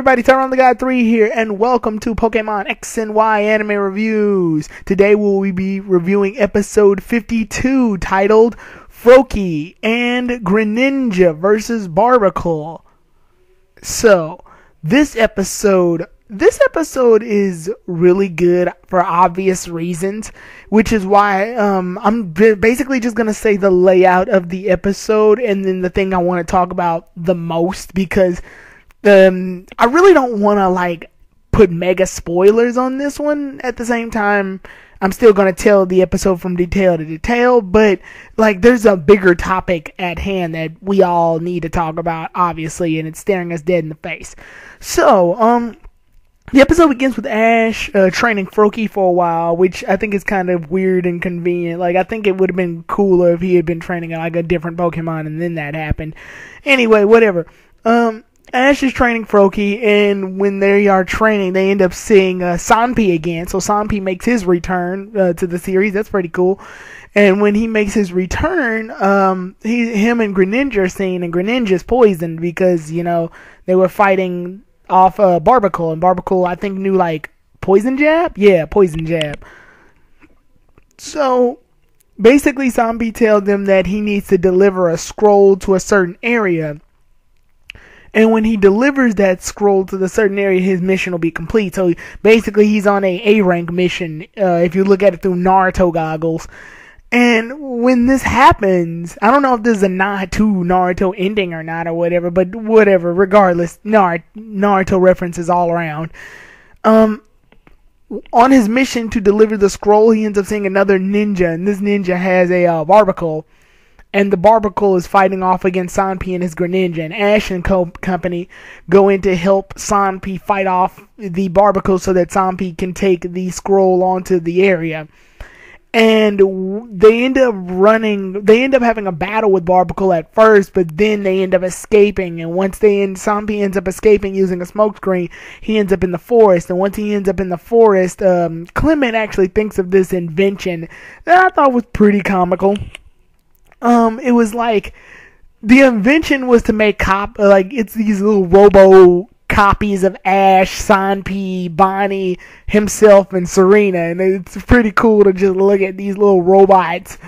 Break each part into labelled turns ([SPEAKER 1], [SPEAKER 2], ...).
[SPEAKER 1] everybody, Turn on the Guy 3 here, and welcome to Pokemon X and Y Anime Reviews. Today we'll be reviewing episode 52, titled Froakie and Greninja vs. Barbacle. So, this episode is really good for obvious reasons, which is why I'm basically just going to say the layout of the episode and then the thing I want to talk about the most, because I really don't want to put mega spoilers on this one. At the same time, I'm still going to tell the episode from detail to detail, but there's a bigger topic at hand that we all need to talk about, obviously, and it's staring us dead in the face. So, the episode begins with Ashe training Froakie for a while, which I think is kind of weird and convenient. I think it would have been cooler if he had been training a different Pokemon and then that happened. Anyway, whatever. Ashe is training Froakie, and when they are training, they end up seeing Sanpy again. So Sanpy makes his return to the series. That's pretty cool. And when he makes his return, him and Greninja are seen, and Greninja's poisoned because, they were fighting off Barbacle, and Barbacle, I think, knew, Poison Jab? Yeah, Poison Jab. So, basically, Sanpy tells them that he needs to deliver a scroll to a certain area. And when he delivers that scroll to the certain area, his mission will be complete. So basically, he's on a A-rank mission, if you look at it through Naruto goggles. And when this happens, I don't know if this is a nod to Naruto ending or not or whatever, but whatever, regardless, Naruto references all around. On his mission to deliver the scroll, he ends up seeing another ninja, and this ninja has a Barbacle. And the Barbacle is fighting off against Sanpy and his Greninja. And Ashe and company go in to help Sanpy fight off the Barbacle so that Sanpy can take the scroll onto the area. And they end up having a battle with Barbacle at first, but then they end up escaping. And once Sanpy ends up escaping using a smokescreen, he ends up in the forest. And once he ends up in the forest, Clement actually thinks of this invention that I thought was pretty comical. It was the invention was to make it's these little robo copies of Ashe, Sanpy, Bonnie, himself, and Serena, and it's pretty cool to just look at these little robots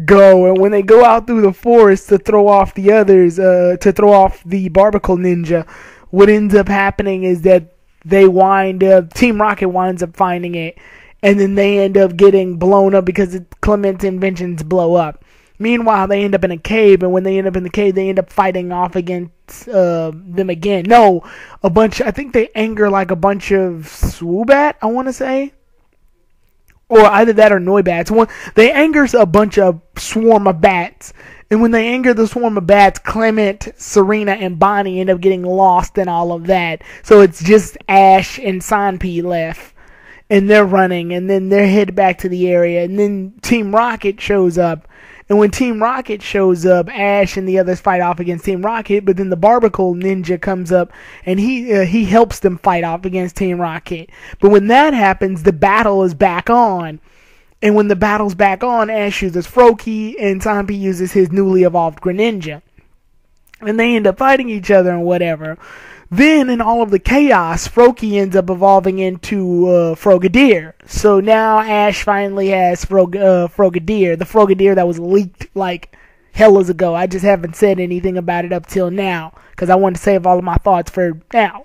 [SPEAKER 1] go. And when they go out through the forest to throw off the others, to throw off the Barbacle ninja, what ends up happening is that Team Rocket winds up finding it, and then they end up getting blown up because Clement's inventions blow up. Meanwhile, they end up in a cave, and when they end up in the cave, they end up fighting off against them again. No, I think they anger a bunch of Swoobat, I want to say. Or either that or Noibats. They anger a bunch of swarm of bats. And when they anger the swarm of bats, Clement, Serena, and Bonnie end up getting lost in all of that. So it's just Ashe and Sanpy left. And they're running, and then they're headed back to the area. And then Team Rocket shows up. And when Team Rocket shows up, Ashe and the others fight off against Team Rocket, but then the Barbacle ninja comes up, and he helps them fight off against Team Rocket. But when that happens, the battle is back on. And when the battle's back on, Ashe uses Froakie, and Sanpy uses his newly evolved Greninja. And they end up fighting each other and whatever. Then, in all of the chaos, Froakie ends up evolving into Frogadier. So now Ashe finally has Frogadier. The Frogadier that was leaked hellas ago. I just haven't said anything about it up till now, because I wanted to save all of my thoughts for now.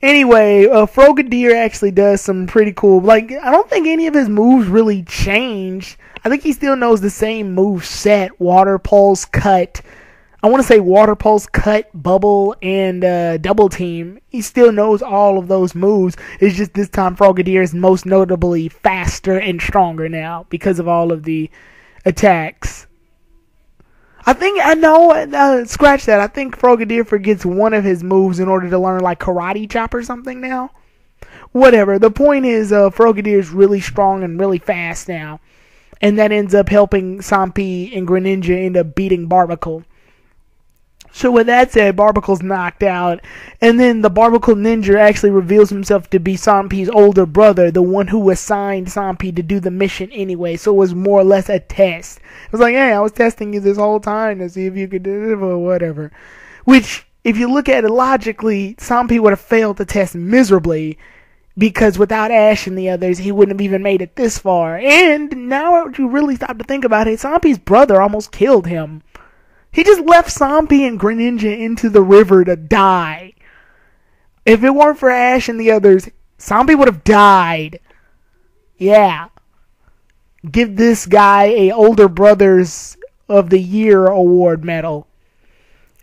[SPEAKER 1] Anyway, Frogadier actually does some pretty cool... I don't think any of his moves really changed. I think he still knows the same move set. Water Pulse, Cut... I want to say Water Pulse, Cut, Bubble, and Double Team. He still knows all of those moves. It's just this time Frogadier is most notably faster and stronger now because of all of the attacks. Scratch that. I think Frogadier forgets one of his moves in order to learn Karate Chop or something now. Whatever. The point is Frogadier is really strong and really fast now. And that ends up helping Sanpy and Greninja end up beating Barbacle. So with that said, Barbacle's knocked out, and then the Barbacle ninja actually reveals himself to be Sanpy's older brother, the one who assigned Sanpy to do the mission anyway, so it was more or less a test. It was hey, I was testing you this whole time to see if you could do it or whatever. Which if you look at it logically, Sampi would have failed the test miserably, because without Ashe and the others, he wouldn't have even made it this far. And now you really stop to think about it, Sampi's brother almost killed him. He just left Sampi and Greninja into the river to die. If it weren't for Ashe and the others, Sampi would have died. Yeah. Give this guy a Older Brothers of the Year award medal.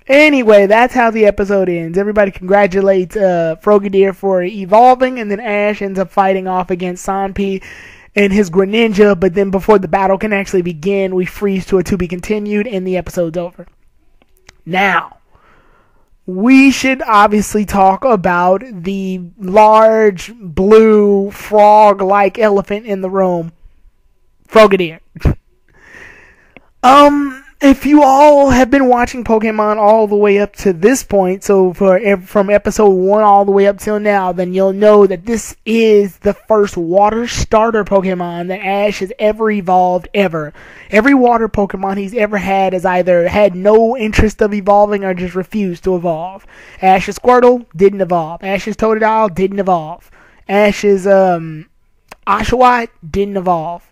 [SPEAKER 1] Anyway, that's how the episode ends. Everybody congratulates Frogadier for evolving, and then Ashe ends up fighting off against Sampi and his Greninja, but then before the battle can actually begin, we freeze to a to be continued, and the episode's over. Now, we should obviously talk about the large blue frog-like elephant in the room, Frogadier. If you all have been watching Pokemon all the way up to this point, so from episode 1 all the way up till now, then you'll know that this is the first water starter Pokemon that Ashe has ever evolved ever. Every water Pokemon he's ever had has either had no interest of evolving or just refused to evolve. Ashe's Squirtle didn't evolve. Ashe's Totodile didn't evolve. Ashe's Oshawott didn't evolve.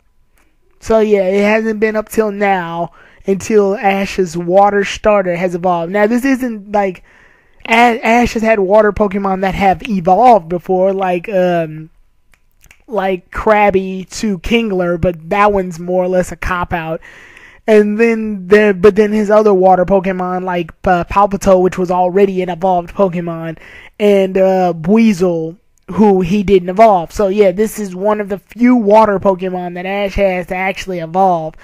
[SPEAKER 1] So yeah, it hasn't been up till now until Ashe's water starter has evolved. Now, this isn't like Ashe has had water Pokemon that have evolved before, like Krabby to Kingler, but that one's more or less a cop-out. And then his other water Pokemon, like Palpito, which was already an evolved Pokemon, and Weasel, who he didn't evolve. So yeah, this is one of the few water Pokemon that Ashe has to actually evolve.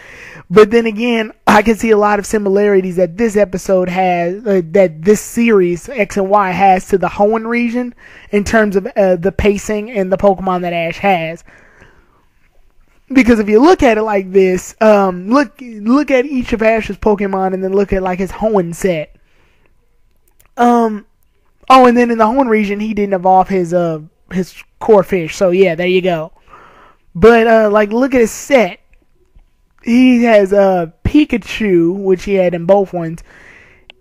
[SPEAKER 1] But then again, I can see a lot of similarities that this episode has, that this series, X and Y, has to the Hoenn region in terms of the pacing and the Pokemon that Ashe has. Because if you look at it like this, look at each of Ashe's Pokemon and then look at like his Hoenn set. Oh, and then in the Hoenn region, he didn't evolve his core fish. So yeah, there you go. But like, look at his set. He has Pikachu, which he had in both ones.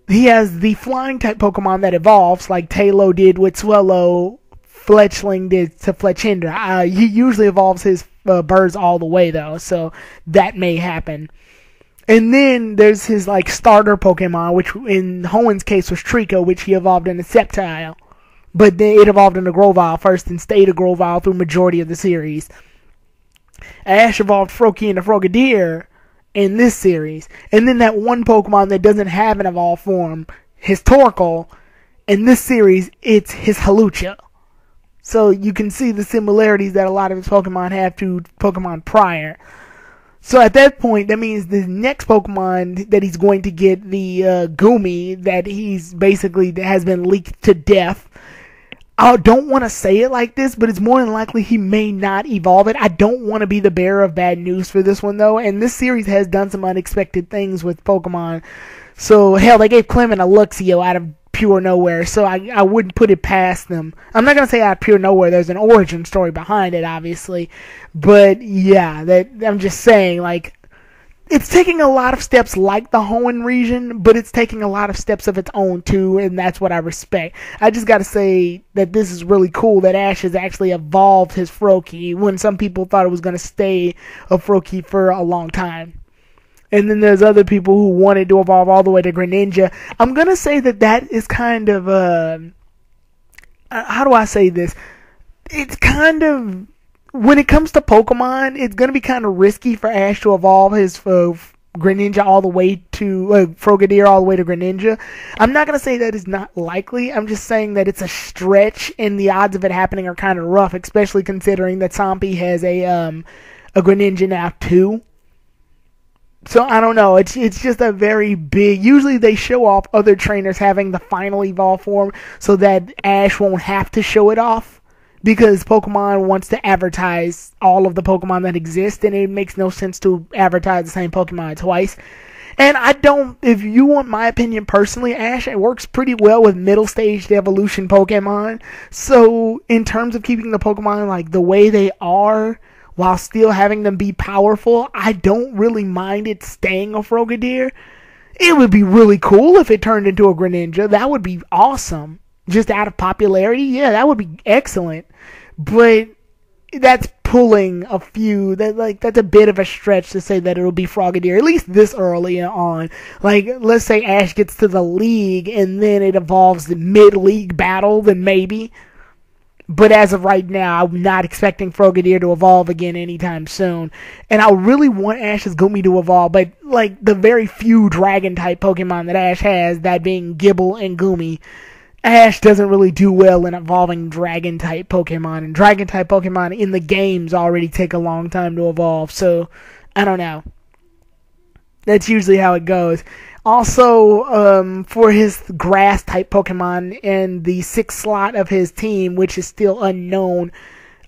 [SPEAKER 1] He has the flying type Pokemon that evolves, like Tailo did with Swellow, Fletchling did to Fletchinder. He usually evolves his birds all the way though, so that may happen. And then there's his like starter Pokemon, which in Hoenn's case was Trico, which he evolved in a Sceptile. But then it evolved into Grovyle first and stayed a Grovyle through majority of the series. Ashe evolved Froakie into Frogadier in this series. And then that one Pokemon that doesn't have an evolved form, his Torkoal, in this series, it's his Hawlucha. So you can see the similarities that a lot of his Pokemon have to Pokemon prior. So at that point, that means the next Pokemon that he's going to get, the Gumi, that he's basically has been leaked to death. I don't want to say it like this, but it's more than likely he may not evolve it. I don't want to be the bearer of bad news for this one, though. And this series has done some unexpected things with Pokemon. So, hell, they gave Clement a Luxio out of pure nowhere, so I wouldn't put it past them. I'm not going to say out of pure nowhere. There's an origin story behind it, obviously. But, yeah, I'm just saying, like, it's taking a lot of steps like the Hoenn region, but it's taking a lot of steps of its own too, and that's what I respect. I just gotta say that this is really cool that Ashe has actually evolved his Froakie when some people thought it was going to stay a Froakie for a long time. And then there's other people who wanted to evolve all the way to Greninja. I'm gonna say that is kind of, how do I say this? It's kind of, when it comes to Pokemon, it's going to be kind of risky for Ashe to evolve his Greninja all the way to Frogadier all the way to Greninja. I'm not going to say that is not likely. I'm just saying that it's a stretch, and the odds of it happening are kind of rough, especially considering that Sampi has a Greninja now too. So I don't know. It's just a very big. Usually they show off other trainers having the final evolve form so that Ashe won't have to show it off. Because Pokemon wants to advertise all of the Pokemon that exist, and it makes no sense to advertise the same Pokemon twice. And I don't, if you want my opinion personally, Ashe, it works pretty well with middle-staged evolution Pokemon. So, in terms of keeping the Pokemon like the way they are, while still having them be powerful, I don't really mind it staying a Frogadier. It would be really cool if it turned into a Greninja. That would be awesome. Just out of popularity, yeah, that would be excellent. But that's pulling a few. That's a bit of a stretch to say that it'll be Frogadier, at least this early on. Like, let's say Ashe gets to the league and then it evolves the mid-league battle, then maybe. But as of right now, I'm not expecting Frogadier to evolve again anytime soon. And I really want Ashe's Gumi to evolve, but like the very few Dragon-type Pokemon that Ashe has, that being Gibble and Gumi, Ashe doesn't really do well in evolving Dragon-type Pokemon. And Dragon-type Pokemon in the games already take a long time to evolve, so I don't know. That's usually how it goes. Also, for his grass-type Pokemon in the 6th slot of his team, which is still unknown,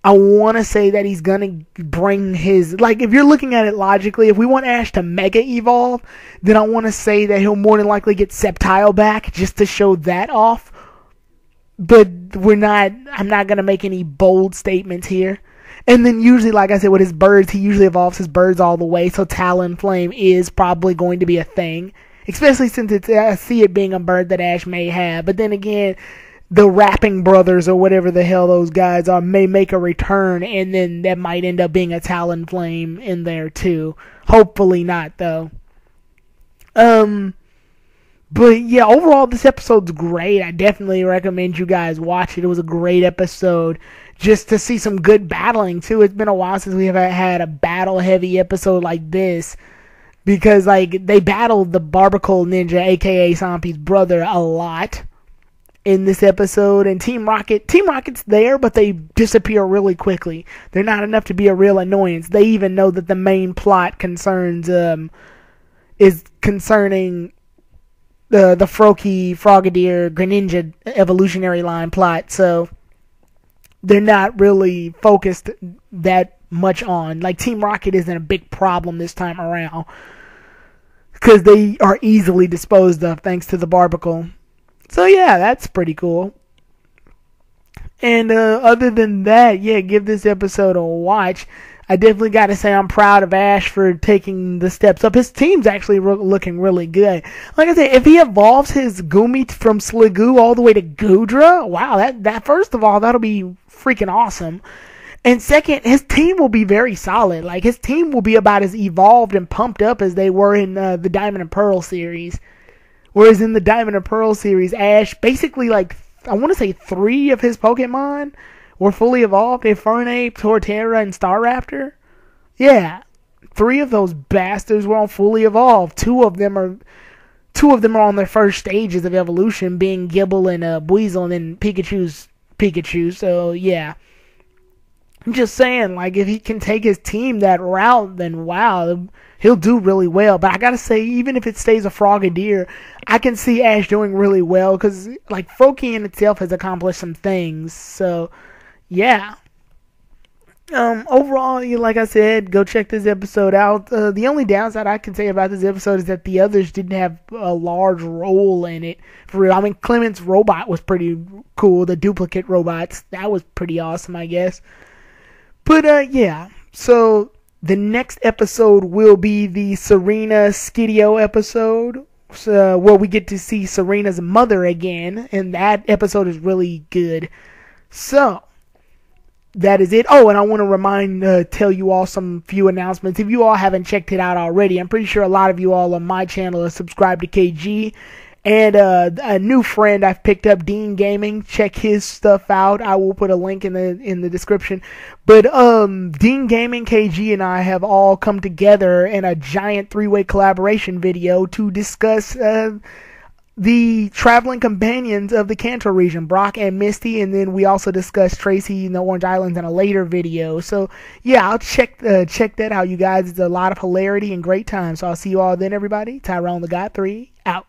[SPEAKER 1] I want to say that he's going to bring his... Like, if you're looking at it logically, if we want Ashe to Mega Evolve, then I want to say that he'll more than likely get Sceptile back, just to show that off. But I'm not going to make any bold statements here. And then usually, like I said, with his birds, he usually evolves his birds all the way, so Talonflame is probably going to be a thing. Especially since I see it being a bird that Ashe may have. But then again, the Rapping Brothers or whatever the hell those guys are may make a return, and then that might end up being a Talonflame in there too. Hopefully not, though. But yeah, overall this episode's great. I definitely recommend you guys watch it. It was a great episode. Just to see some good battling too. It's been a while since we have had a battle-heavy episode like this. Because, like, they battled the Barbacle Ninja, a.k.a. Sampi's brother, a lot in this episode. And Team Rocket's there, but they disappear really quickly. They're not enough to be a real annoyance. They even know that the main plot is concerning the Frogadier, Greninja evolutionary line plot. So, they're not really focused that much on. Like, Team Rocket isn't a big problem this time around. Because they are easily disposed of thanks to the Barbacle. So yeah, that's pretty cool. And other than that, yeah, give this episode a watch. I definitely got to say I'm proud of Ashe for taking the steps up. His team's actually looking really good. Like I said, if he evolves his Gumi from Sliggoo all the way to Goodra, wow, that first of all, that'll be freaking awesome. And second, his team will be very solid. Like, his team will be about as evolved and pumped up as they were in the Diamond and Pearl series. Whereas in the Diamond and Pearl series, Ashe, basically, like, I want to say 3 of his Pokemon were fully evolved. Infernape, Torterra, and Staraptor. Yeah, 3 of those bastards were all fully evolved. Two of them are on their first stages of evolution, being Gibble and Buizel, and then Pikachu's Pikachu. So, yeah. I'm just saying, like, if he can take his team that route, then wow, he'll do really well. But I gotta say, even if it stays a Frogadier, I can see Ashe doing really well, because, like, Froakie in itself has accomplished some things. So, yeah. Overall, like I said, go check this episode out. The only downside I can say about this episode is that the others didn't have a large role in it. For real, I mean, Clement's robot was pretty cool. The duplicate robots, that was pretty awesome, I guess. But, yeah, so the next episode will be the Serena Skidio episode, where we get to see Serena's mother again, and that episode is really good. So, that is it. Oh, and I want to tell you all some few announcements. If you all haven't checked it out already, I'm pretty sure a lot of you all on my channel are subscribed to KG. And a new friend I've picked up, Dean Gaming. Check his stuff out. I will put a link in the description. But Dean Gaming, KG, and I have all come together in a giant 3-way collaboration video to discuss the traveling companions of the Kanto region, Brock and Misty, and then we also discussed Tracy and the Orange Islands in a later video. So yeah, I'll check that out, you guys. It's a lot of hilarity and great time. So I'll see you all then, everybody. Tyrone the God 3 out.